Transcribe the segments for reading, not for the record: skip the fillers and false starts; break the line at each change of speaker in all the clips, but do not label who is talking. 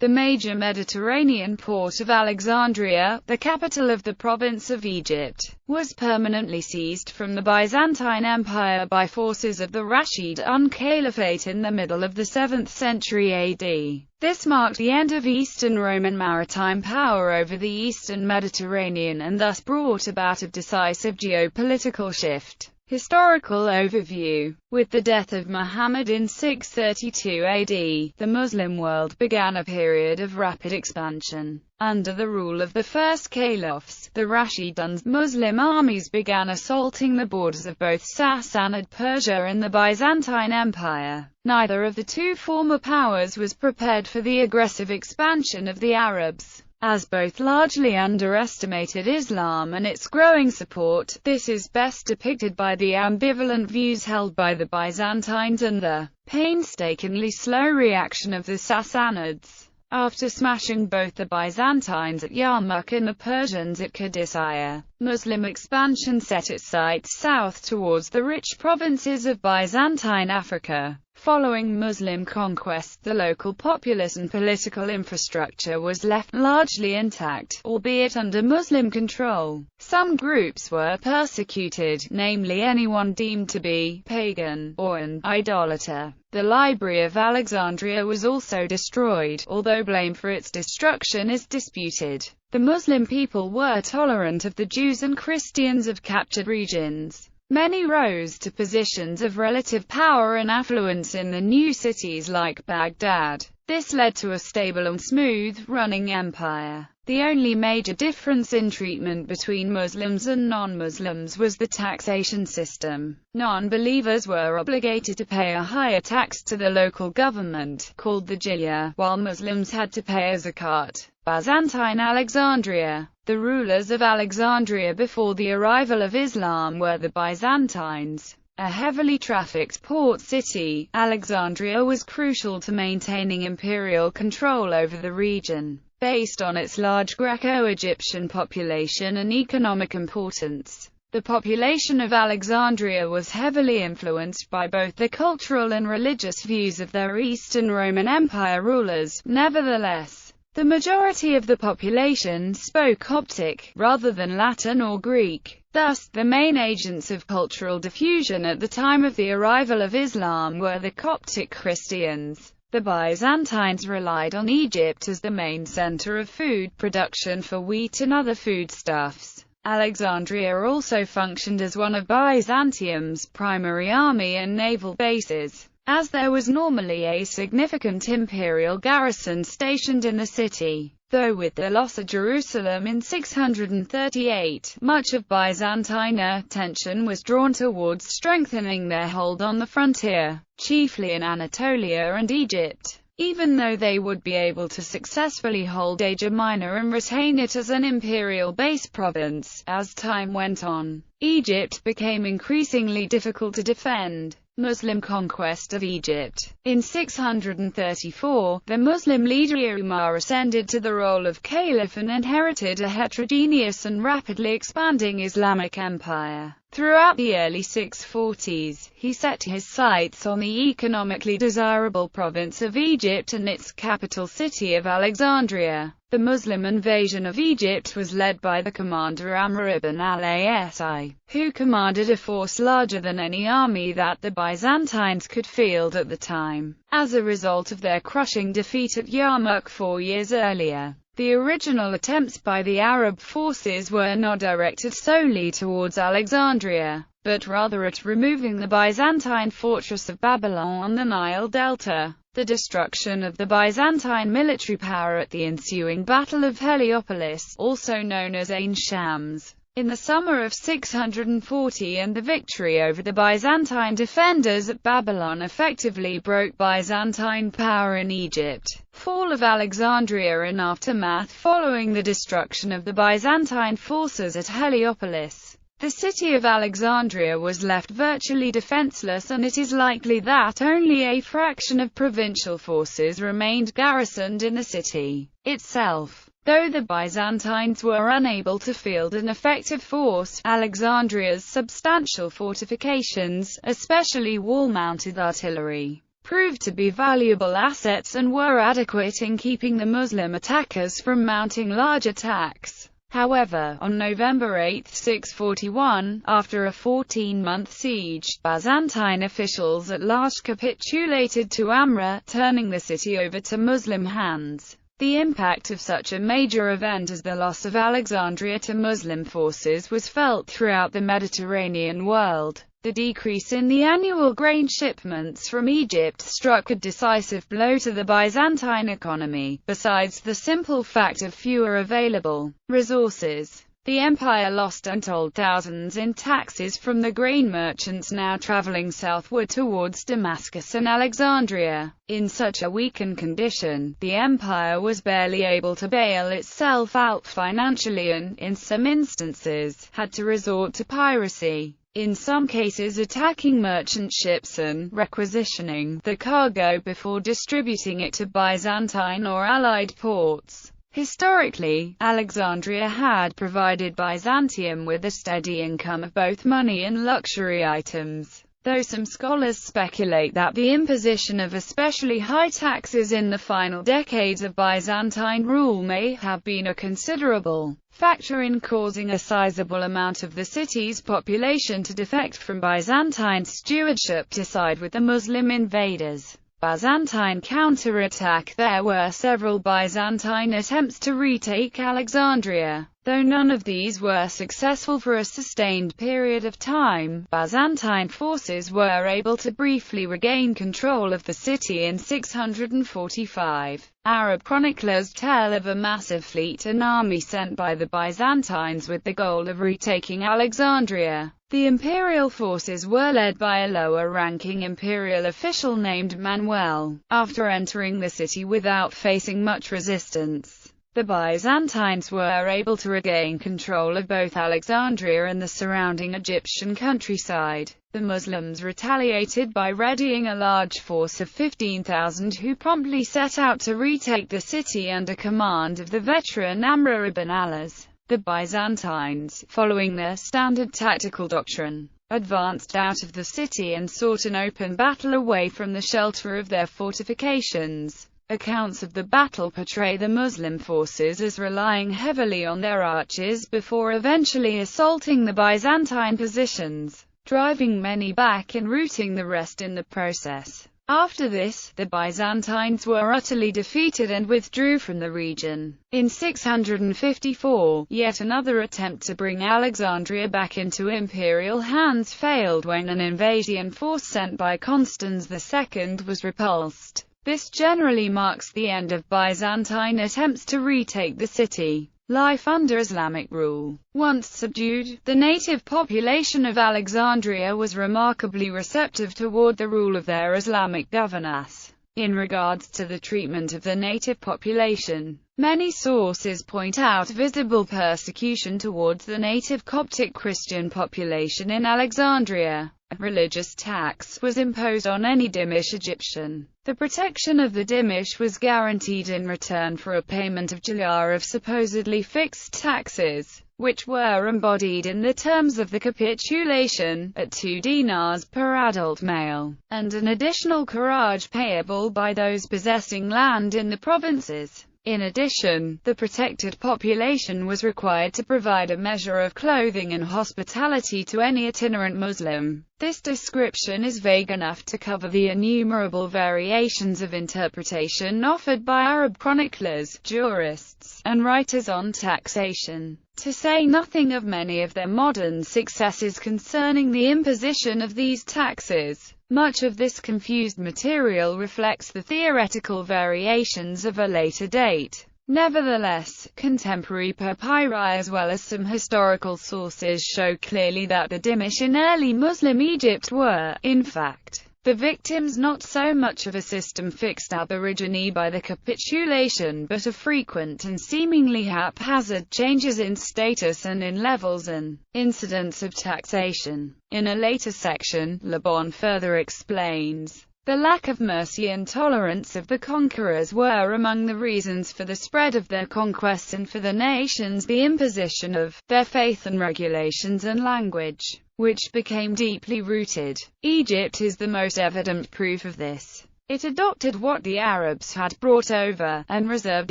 The major Mediterranean port of Alexandria, the capital of the province of Egypt, was permanently seized from the Byzantine Empire by forces of the Rashidun Caliphate in the middle of the 7th century AD. This marked the end of Eastern Roman maritime power over the Eastern Mediterranean and thus brought about a decisive geopolitical shift. Historical overview. With the death of Muhammad in 632 AD, the Muslim world began a period of rapid expansion. Under the rule of the first caliphs, the Rashiduns, Muslim armies began assaulting the borders of both Sassanid Persia and the Byzantine Empire. Neither of the two former powers was prepared for the aggressive expansion of the Arabs. As both largely underestimated Islam and its growing support, this is best depicted by the ambivalent views held by the Byzantines and the painstakingly slow reaction of the Sassanids. After smashing both the Byzantines at Yarmouk and the Persians at Qadisiyah, Muslim expansion set its sights south towards the rich provinces of Byzantine Africa. Following Muslim conquest, the local populace and political infrastructure was left largely intact, albeit under Muslim control. Some groups were persecuted, namely anyone deemed to be pagan or an idolater. The Library of Alexandria was also destroyed, although blame for its destruction is disputed. The Muslim people were tolerant of the Jews and Christians of captured regions. Many rose to positions of relative power and affluence in the new cities like Baghdad. This led to a stable and smooth-running empire. The only major difference in treatment between Muslims and non-Muslims was the taxation system. Non-believers were obligated to pay a higher tax to the local government, called the jizya, while Muslims had to pay a zakat. Byzantine Alexandria. The rulers of Alexandria before the arrival of Islam were the Byzantines. A heavily trafficked port city, Alexandria was crucial to maintaining imperial control over the region. Based on its large Greco-Egyptian population and economic importance, the population of Alexandria was heavily influenced by both the cultural and religious views of their Eastern Roman Empire rulers. Nevertheless, the majority of the population spoke Coptic, rather than Latin or Greek. Thus, the main agents of cultural diffusion at the time of the arrival of Islam were the Coptic Christians. The Byzantines relied on Egypt as the main center of food production for wheat and other foodstuffs. Alexandria also functioned as one of Byzantium's primary army and naval bases, as there was normally a significant imperial garrison stationed in the city. Though with the loss of Jerusalem in 638, much of Byzantine attention was drawn towards strengthening their hold on the frontier, chiefly in Anatolia and Egypt. Even though they would be able to successfully hold Asia Minor and retain it as an imperial base province, as time went on, Egypt became increasingly difficult to defend. Muslim conquest of Egypt. In 634, the Muslim leader Umar ascended to the role of caliph and inherited a heterogeneous and rapidly expanding Islamic empire. Throughout the early 640s, he set his sights on the economically desirable province of Egypt and its capital city of Alexandria. The Muslim invasion of Egypt was led by the commander Amr ibn al-Asi, who commanded a force larger than any army that the Byzantines could field at the time. As a result of their crushing defeat at Yarmouk 4 years earlier, the original attempts by the Arab forces were not directed solely towards Alexandria, but rather at removing the Byzantine fortress of Babylon on the Nile Delta. The destruction of the Byzantine military power at the ensuing Battle of Heliopolis, also known as Ain Shams, in the summer of 640 and the victory over the Byzantine defenders at Babylon effectively broke Byzantine power in Egypt. Fall of Alexandria and aftermath. Following the destruction of the Byzantine forces at Heliopolis, the city of Alexandria was left virtually defenseless, and it is likely that only a fraction of provincial forces remained garrisoned in the city itself. Though the Byzantines were unable to field an effective force, Alexandria's substantial fortifications, especially wall-mounted artillery, proved to be valuable assets and were adequate in keeping the Muslim attackers from mounting large attacks. However, on November 8, 641, after a 14-month siege, Byzantine officials at last capitulated to Amra, turning the city over to Muslim hands. The impact of such a major event as the loss of Alexandria to Muslim forces was felt throughout the Mediterranean world. The decrease in the annual grain shipments from Egypt struck a decisive blow to the Byzantine economy. Besides the simple fact of fewer available resources, the empire lost untold thousands in taxes from the grain merchants now traveling southward towards Damascus and Alexandria. In such a weakened condition, the empire was barely able to bail itself out financially and, in some instances, had to resort to piracy. In some cases attacking merchant ships and requisitioning the cargo before distributing it to Byzantine or allied ports. Historically, Alexandria had provided Byzantium with a steady income of both money and luxury items, though some scholars speculate that the imposition of especially high taxes in the final decades of Byzantine rule may have been a considerable factor in causing a sizable amount of the city's population to defect from Byzantine stewardship to side with the Muslim invaders. Byzantine counter-attack. There were several Byzantine attempts to retake Alexandria, though none of these were successful for a sustained period of time. Byzantine forces were able to briefly regain control of the city in 645. Arab chroniclers tell of a massive fleet and army sent by the Byzantines with the goal of retaking Alexandria. The imperial forces were led by a lower-ranking imperial official named Manuel. After entering the city without facing much resistance, the Byzantines were able to regain control of both Alexandria and the surrounding Egyptian countryside. The Muslims retaliated by readying a large force of 15,000 who promptly set out to retake the city under command of the veteran Amr ibn al-As. The Byzantines, following their standard tactical doctrine, advanced out of the city and sought an open battle away from the shelter of their fortifications. Accounts of the battle portray the Muslim forces as relying heavily on their archers before eventually assaulting the Byzantine positions, driving many back and routing the rest in the process. After this, the Byzantines were utterly defeated and withdrew from the region. In 654, yet another attempt to bring Alexandria back into imperial hands failed when an invasion force sent by Constans II was repulsed. This generally marks the end of Byzantine attempts to retake the city. Life under Islamic rule. Once subdued, the native population of Alexandria was remarkably receptive toward the rule of their Islamic governors. In regards to the treatment of the native population, many sources point out visible persecution towards the native Coptic Christian population in Alexandria. A religious tax was imposed on any Dhimmish Egyptian. The protection of the Dhimmish was guaranteed in return for a payment of jalaa of supposedly fixed taxes, which were embodied in the terms of the capitulation, at 2 dinars per adult male, and an additional kharaj payable by those possessing land in the provinces. In addition, the protected population was required to provide a measure of clothing and hospitality to any itinerant Muslim. This description is vague enough to cover the innumerable variations of interpretation offered by Arab chroniclers, jurists, and writers on taxation, to say nothing of many of their modern successes concerning the imposition of these taxes. Much of this confused material reflects the theoretical variations of a later date. Nevertheless, contemporary papyri as well as some historical sources show clearly that the Dhimmish in early Muslim Egypt were, in fact, the victims not so much of a system fixed ab origine by the capitulation but of frequent and seemingly haphazard changes in status and in levels and incidents of taxation. In a later section, Le Bon further explains, the lack of mercy and tolerance of the conquerors were among the reasons for the spread of their conquests and for the nations the imposition of their faith and regulations and language, which became deeply rooted. Egypt is the most evident proof of this. It adopted what the Arabs had brought over, and reserved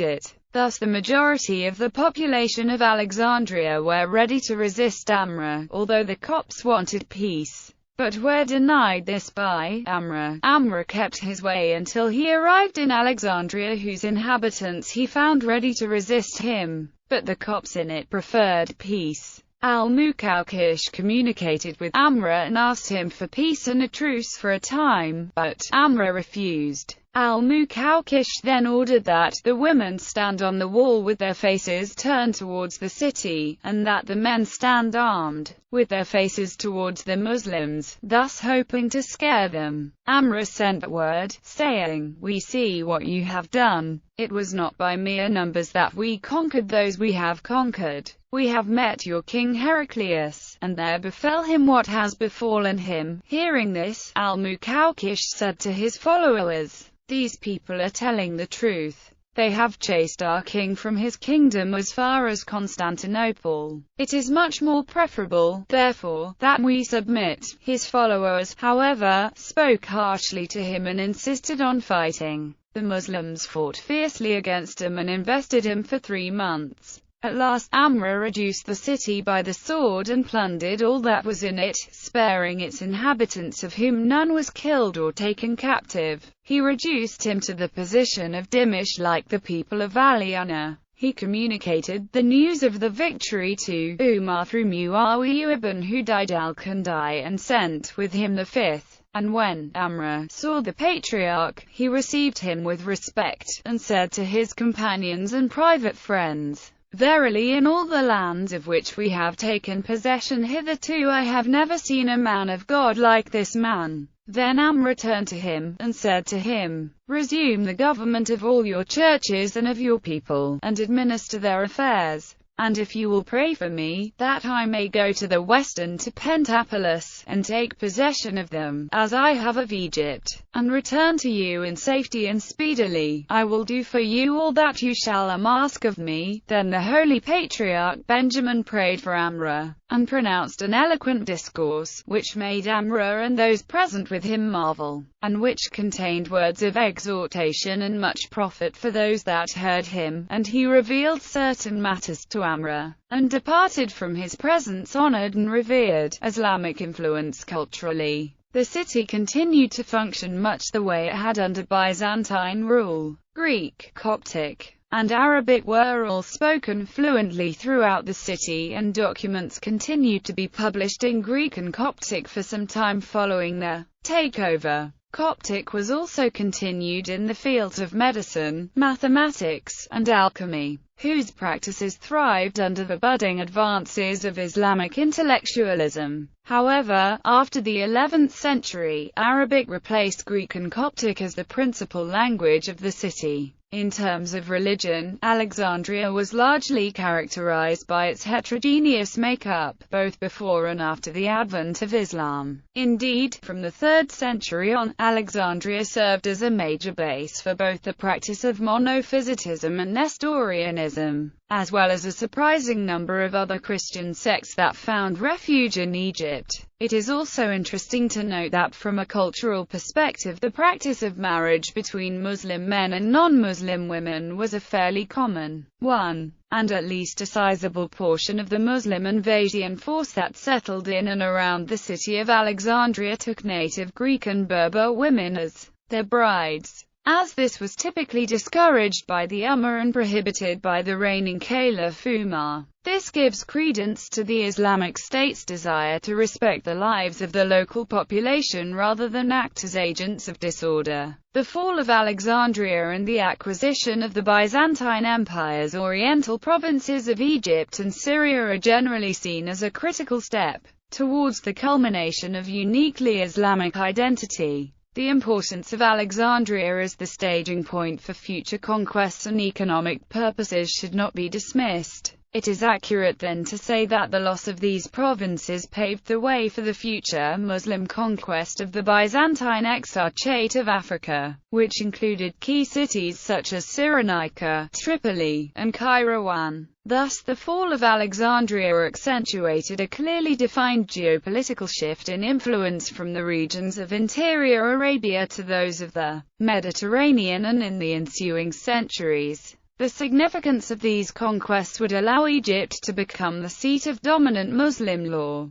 it. Thus the majority of the population of Alexandria were ready to resist Amrah, although the Copts wanted peace, but were denied this by Amrah. Amrah kept his way until he arrived in Alexandria, whose inhabitants he found ready to resist him, but the Copts in it preferred peace. Al-Muqawqish communicated with Amrah and asked him for peace and a truce for a time, but Amrah refused. Al-Muqawqish then ordered that the women stand on the wall with their faces turned towards the city, and that the men stand armed, with their faces towards the Muslims, thus hoping to scare them. Amrah sent word, saying, "We see what you have done. It was not by mere numbers that we conquered those we have conquered. We have met your king Heraclius, and there befell him what has befallen him." Hearing this, Al-Muqawqish said to his followers, "These people are telling the truth. They have chased our king from his kingdom as far as Constantinople. It is much more preferable, therefore, that we submit." His followers, however, spoke harshly to him and insisted on fighting. The Muslims fought fiercely against him and invested him for 3 months. At last, Amrah reduced the city by the sword and plundered all that was in it, sparing its inhabitants, of whom none was killed or taken captive. He reduced him to the position of Dimishq like the people of Aliana. He communicated the news of the victory to Umar through Muawiyah ibn Hudayd al-Kandai and sent with him the 5th. And when Amrah saw the patriarch, he received him with respect, and said to his companions and private friends, "Verily, in all the lands of which we have taken possession hitherto, I have never seen a man of God like this man." Then Amrah turned to him, and said to him, "Resume the government of all your churches and of your people, and administer their affairs. And if you will pray for me, that I may go to the western to Pentapolis, and take possession of them, as I have of Egypt, and return to you in safety and speedily, I will do for you all that you shall ask of me." Then the holy patriarch Benjamin prayed for Amrah, and pronounced an eloquent discourse, which made Amrah and those present with him marvel, and which contained words of exhortation and much profit for those that heard him, and he revealed certain matters to Amrah, and departed from his presence honored and revered. Islamic influence culturally. The city continued to function much the way it had under Byzantine rule. Greek, Coptic, and Arabic were all spoken fluently throughout the city, and documents continued to be published in Greek and Coptic for some time following the takeover. Coptic was also continued in the fields of medicine, mathematics, and alchemy, whose practices thrived under the budding advances of Islamic intellectualism. However, after the 11th century, Arabic replaced Greek and Coptic as the principal language of the city. In terms of religion, Alexandria was largely characterized by its heterogeneous makeup, both before and after the advent of Islam. Indeed, from the 3rd century on, Alexandria served as a major base for both the practice of monophysitism and Nestorianism, as well as a surprising number of other Christian sects that found refuge in Egypt. It is also interesting to note that from a cultural perspective, the practice of marriage between Muslim men and non-Muslim women was a fairly common one, and at least a sizable portion of the Muslim invasion force that settled in and around the city of Alexandria took native Greek and Berber women as their brides, as this was typically discouraged by the Ummah and prohibited by the reigning Caliph Umar. This gives credence to the Islamic State's desire to respect the lives of the local population rather than act as agents of disorder. The fall of Alexandria and the acquisition of the Byzantine Empire's oriental provinces of Egypt and Syria are generally seen as a critical step towards the culmination of uniquely Islamic identity. The importance of Alexandria as the staging point for future conquests and economic purposes should not be dismissed. It is accurate then to say that the loss of these provinces paved the way for the future Muslim conquest of the Byzantine Exarchate of Africa, which included key cities such as Cyrenaica, Tripoli, and Kairouan. Thus, the fall of Alexandria accentuated a clearly defined geopolitical shift in influence from the regions of interior Arabia to those of the Mediterranean, and in the ensuing centuries, the significance of these conquests would allow Egypt to become the seat of dominant Muslim law.